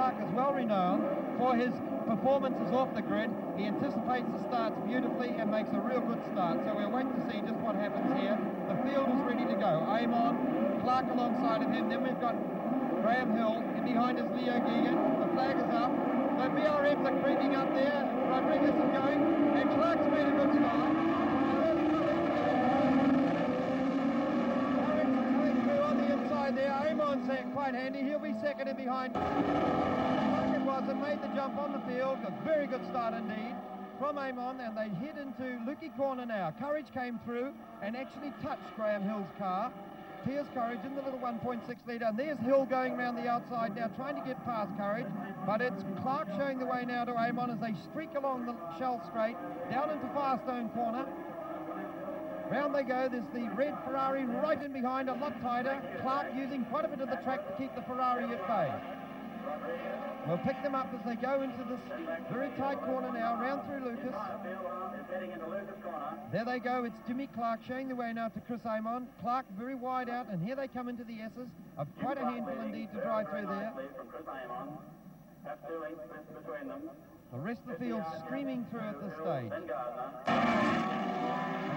Clark is well renowned for his performances off the grid. He anticipates the starts beautifully and makes a real good start. So we're waiting to see just what happens here. The field is ready to go. Amon, Clark alongside of him. Then we've got Graham Hill. In behind is Leo Geegan. The flag is up. The BRMs are creeping up there. Rodriguez is going. And Clark's made a good start. Coming through on the inside there. Amon's quite handy. He'll be second in behind. And made the jump on the field. A very good start indeed from Amon, and they head into Lukey Corner now. Courage came through and actually touched Graham Hill's car. Here's Courage in the little 1.6 litre, and there's Hill going around the outside now, trying to get past Courage, but it's Clark showing the way now to Amon as they streak along the Shell Straight, down into Firestone Corner. Round they go. There's the red Ferrari right in behind, a lot tighter. Clark using quite a bit of the track to keep the Ferrari at bay. We'll pick them up as they go into this very tight corner now, round through Lucas. There they go. It's Jimmy Clark showing the way now to Chris Amon. Clark very wide out, and here they come into the S's. Quite a handful indeed to drive through there. The rest of the field streaming through at this stage. And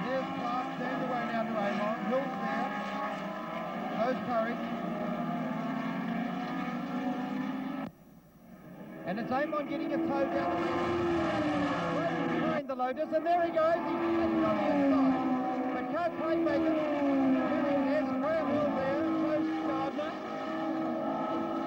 there's Clark turned away now to Amon. Hill's there. Goes Courage. And it's Amon getting a toe down right behind the Lotus, and there he goes. He's sitting on the inside. The car playmaker. There's Graham Hill there, close to Gardner.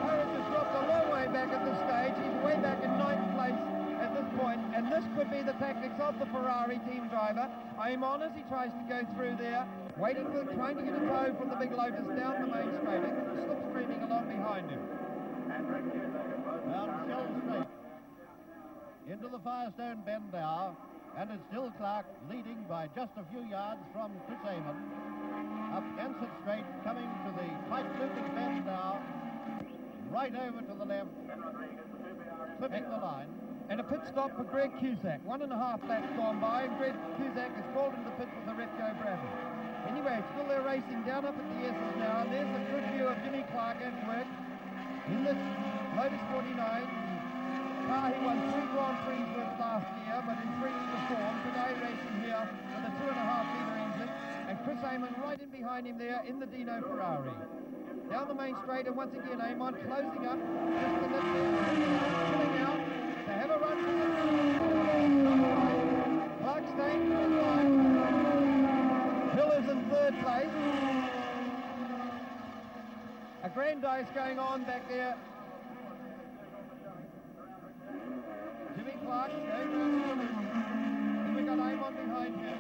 Courage has dropped a long way back at this stage. He's way back in 9th place at this point, and this could be the tactics of the Ferrari team driver. Amon, as he tries to go through there, trying to get a toe from the big Lotus down the main straight. It's slipstreaming along behind him. Down Shell Straight into the Firestone bend now, and it's still Clark leading by just a few yards from Chris Amon. Up Ansett Straight, coming to the tight Lucas bend now, right over to the left, clipping the line. And a pit stop for Greg Cusack. 1.5 laps gone by, and Greg Cusack is called into the pit with the Repco Brabham. Anyway, still they're racing down up at the S's now, and there's a good view of Jimmy Clark at work in this Lotus 49 car. He won 3 Grand Prix with last year, but in previous form. Today racing here with a 2.5 litre engine, and Chris Amon right in behind him there in the Dino Ferrari. Down the main straight, and once again Amon closing up just the left there, pulling out to have a run for the Clark staying to the line. Hill is in 3rd place. A Grandice going on back there. Jimmy Clark going around. And we've got Amon behind him.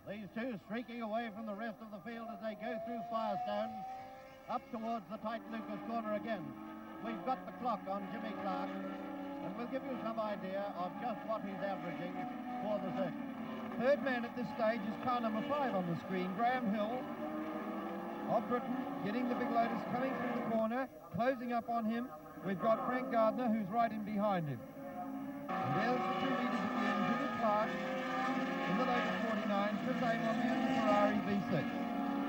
These two streaking away from the rest of the field as they go through Firestone, up towards the tight Lucas Corner again. We've got the clock on Jimmy Clark, and we'll give you some idea of just what he's averaging for the session. 3rd man at this stage is car number 5 on the screen, Graham Hill of Britain, getting the big Lotus coming through the corner, closing up on him. We've got Frank Gardner, who's right in behind him. And there's the 2 leaders again, Jimmy Clark in the Lotus 49, Chris Amon in the Ferrari V6.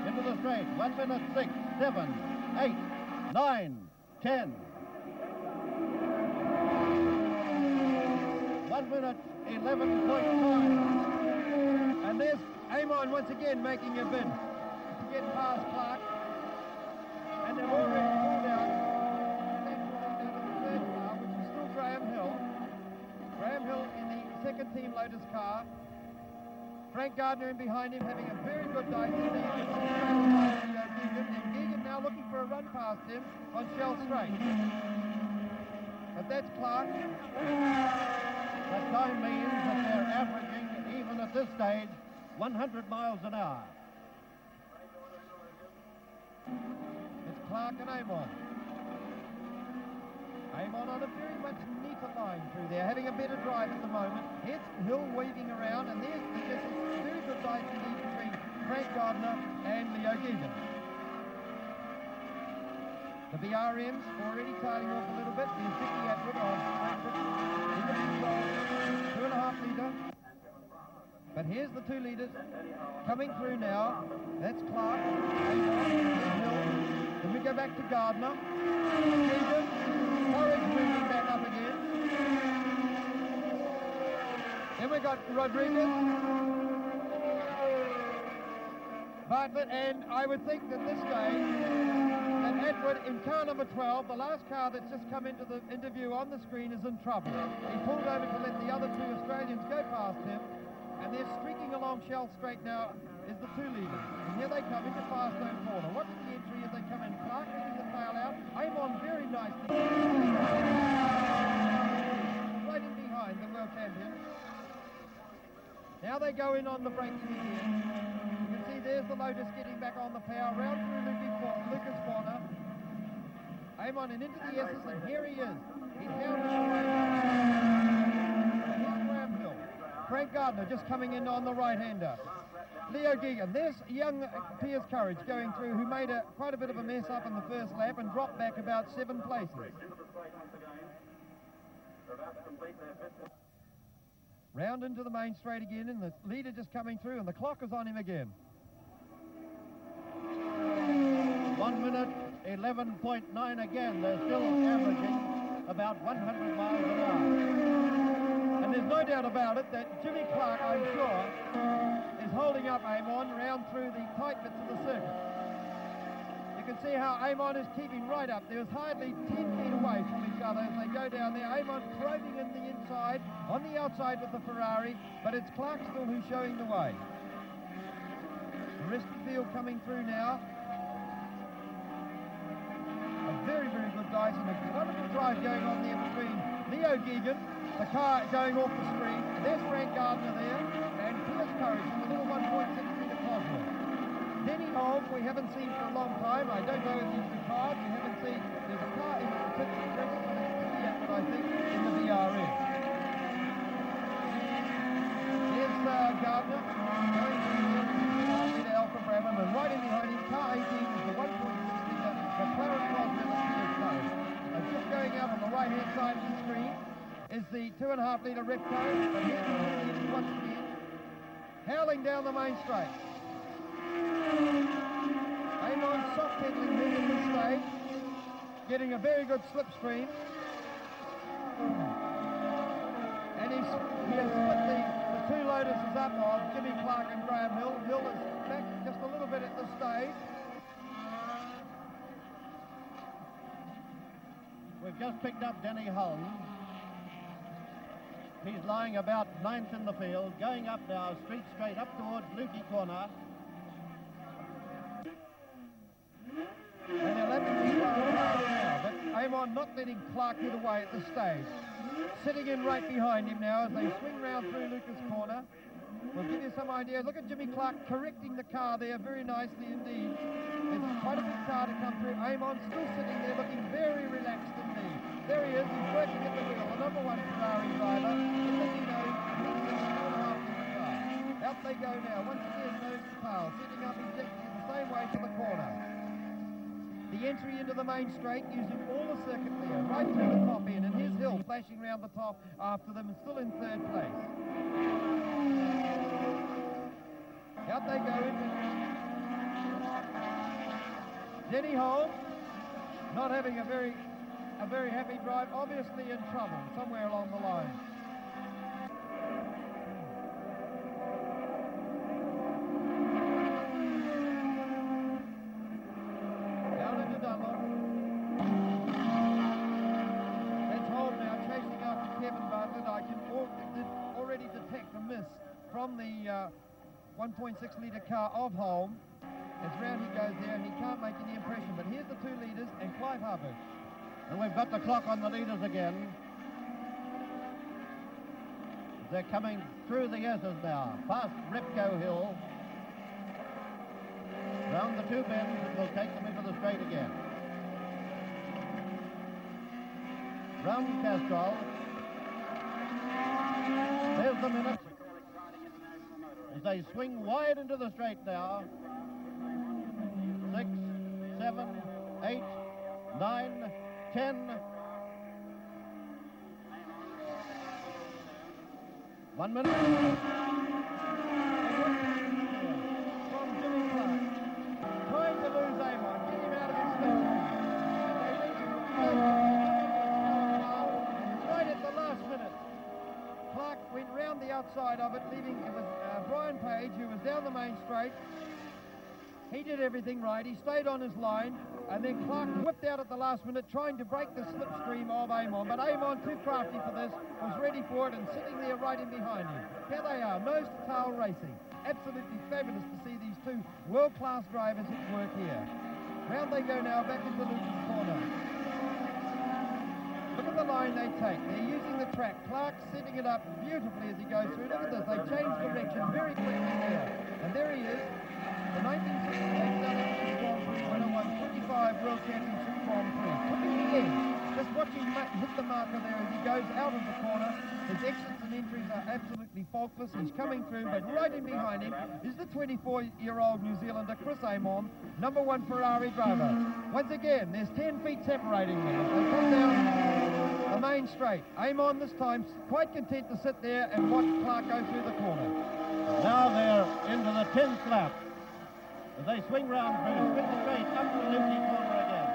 Into the straight, 1 minute 6, 7, 8, 9, 10. 1 minute 11.5. And there's Amon once again making a bid to get past Clark. And they've already pulled out. Down to the 3rd car, which is still Graham Hill. Graham Hill in the 2nd team Lotus car. Frank Gardner in behind him having a very good dive indeed. And Geegan now looking for a run past him on Shell Straight. But that's Clark. That time means that they're averaging, even at this stage, 100 miles an hour. It's Clark and Amon. Amon on a very much neater line through there, having a better drive at the moment. Here's Hill weaving around, and there's a very good dive indeed between Frank Gardner and Leo Geegan. The BRM's already tailing off a little bit. There's Vicky Atwood on Frankfurt in the control, 2.5 litre. But here's the two leaders coming through now. That's Clark, Amon, Hill. Then we go back to Gardner. Keegan, Courage moving back up again. Then we got Rodriguez, Bartlett, and I would think that this stage, that Edward in car number 12, the last car that's just come into the interview on the screen, is in trouble. He pulled over to let the other two Australians go past him, and they're streaking along Shell Straight now is the two leaders. And here they come into Firestone Corner. Watch the entry as they come in. Clark getting the tail out. Amon very nicely. Right in behind the world champion. Now they go in on the braking again. You can see there's the Lotus getting back on the power, round through Lucas Corner. Amon and into the S's, and here he is. He's down the way. Here's Graham Hill. Frank Gardner just coming in on the right-hander. Leo Geegan. There's young Piers Courage going through, who made quite a bit of a mess up in the first lap and dropped back about 7 places. Round into the main straight again, and the leader just coming through, and the clock is on him again. 1 minute, 11.9 again. They're still averaging about 100 miles an hour. And there's no doubt about it that Jimmy Clark, I'm sure, is holding up Amon round through the tight bits of the circuit. You can see how Amon is keeping right up. There's hardly 10 feet away from each other as they go down there. Amon probing in the inside, on the outside with the Ferrari, but it's Clark still who's showing the way. The rest of the field coming through now. A very, very good dice and a wonderful drive going on there between Leo Geegan, the car going off the screen. There's Frank Gardner there, and Piers Courage in the little 1.6-metre Cosworth. Denny Holm, we haven't seen for a long time. I don't know if he's retired. We haven't seen. There's a car in the pit ready for the I think, in the VRS. Here's Gardner going to Alpha Brabham, and right in behind him, car 18 is the 1.6-metre McLaren Cosworth at Piers Courage. And just going out on the right-hand side of the screen is the 2.5-litre Repco, but here's the lead once again, howling down the main straight. Amon soft pedaling here in this stage, getting a very good slipstream. And he has split the two Lotuses up of Jimmy Clark and Graham Hill. Hill is back just a little bit at this stage. We've just picked up Denny Holmes. He's lying about 9th in the field, going up now, straight up towards Lukey Corner. And they're letting the now, but Amon not letting Clark get away at this stage. Sitting in right behind him now as they swing round through Lucas Corner. We'll give you some idea. Look at Jimmy Clark correcting the car there very nicely indeed. There's quite a big car to come through. Amon still sitting there looking very relaxed indeed. There he is, he's working at the wheel, the number 1 Ferrari driver. In the Nino, out they go now. Once again, nose to tail, setting up exactly the same way to the corner. The entry into the main straight using all the circuit there, right through the top end, and here's Hill flashing round the top after them and still in 3rd place. Out they go into Denny Holm, not having a very happy drive, obviously in trouble somewhere along the line. Down into Dunlop. That's Holm now chasing after Kevin Bartlett. I can already detect a miss from the 1.6-litre car of Holm. As round he goes there, and he can't make any impression. But here's the two leaders and Clive Harbush. And we've got the clock on the leaders again. They're coming through the S's now, past Repco Hill. Round the two bends, and we'll take them into the straight again. Round Castrol. There's the minute. As they swing wide into the straight now. 6, 7, 8, 9, 10. 1 minute. From Jimmy Clark. Trying to lose Amon. Get him out of his stall. Right at the last minute. Clark went round the outside of it, leaving it was Brian Page, who was down the main straight. He did everything right. He stayed on his line, and then Clark whipped out at the last minute, trying to break the slipstream of Amon. But Amon, too crafty for this, was ready for it and sitting there right in behind him. Here they are, nose to tail racing. Absolutely fabulous to see these two world-class drivers at work here. Round they go now, back into Luton's corner. Look at the line they take. They're using the track. Clark's setting it up beautifully as he goes through. Look at this. They change direction very quickly there. And there he is. The 1968 South African Grand Prix winner won 25 World Championship Grand Prix. Clipping the edge. Just watch him hit the marker there as he goes out of the corner. His exits and entries are absolutely faultless. He's coming through, but right in behind him is the 24-year-old New Zealander, Chris Amon, number 1 Ferrari driver. Once again, there's 10 feet separating them as they come down the main straight. Amon this time quite content to sit there and watch Clark go through the corner. Now they're into the 10th lap. As they swing round Bruce, with the straight up the empty corner again.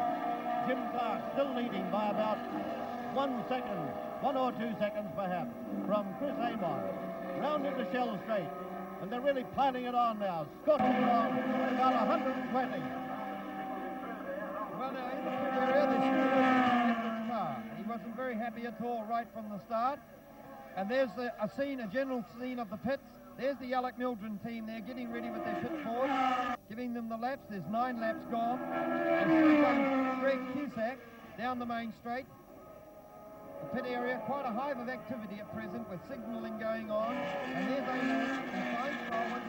Jim Clark still leading by about 1 second, 1 or 2 seconds perhaps, from Chris Amon. Round into Shell Straight. And they're really piling it on now. Scotty along about 120. Well, now in the pit area, there's still a car. He wasn't very happy at all right from the start. And there's a general scene of the pits. There's the Alec Mildren team there getting ready with their pit board, giving them the laps. There's 9 laps gone. And here comes Greg Cusack down the main straight. The pit area, quite a hive of activity at present with signalling going on. And there's Amon, who finds forward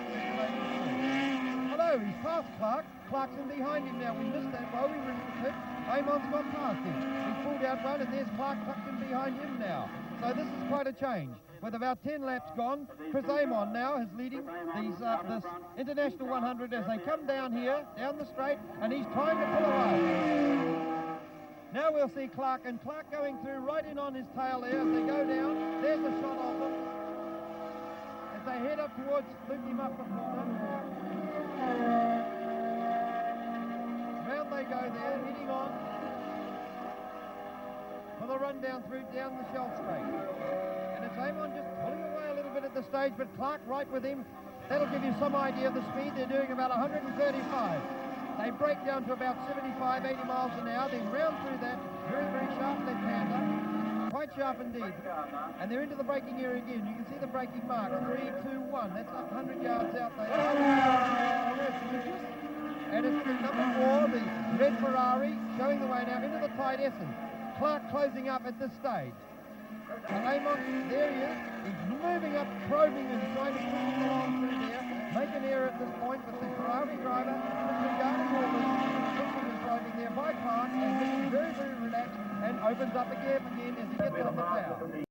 in hello, he's past Clark. Clark's in behind him now. We missed that while we were in the pit. Amon's got past him. He pulled out one, and there's Clark tucked in behind him now. So this is quite a change. With about 10 laps gone, Chris Amon now is leading this International 100 as they come down here, down the straight, and he's trying to pull away. Now we'll see Clark, and Clark going through right in on his tail there as they go down. There's a shot of them as they head up towards Luton up the corner. Round they go there, heading on for the run down the Shell Straight. And it's Amon just pulling away a little bit at the stage, but Clark right with him. That'll give you some idea of the speed. They're doing about 135. They break down to about 75, 80 miles an hour, then round through that, very, very sharp left-hander. Quite sharp indeed. And they're into the braking area again. You can see the braking mark, 3, 2, 1. That's 100 yards out there. And it's number 4, the red Ferrari, showing the way now into the tight Essen. Clark closing up at this stage. Amon, there he is. He's moving up, probing and trying to push him along through there. Make an error at this point, but the Ferrari driver, disregarding all the pushing and probing there by Clark, and looking very, very relaxed, and opens up a gap again as he gets on the plough.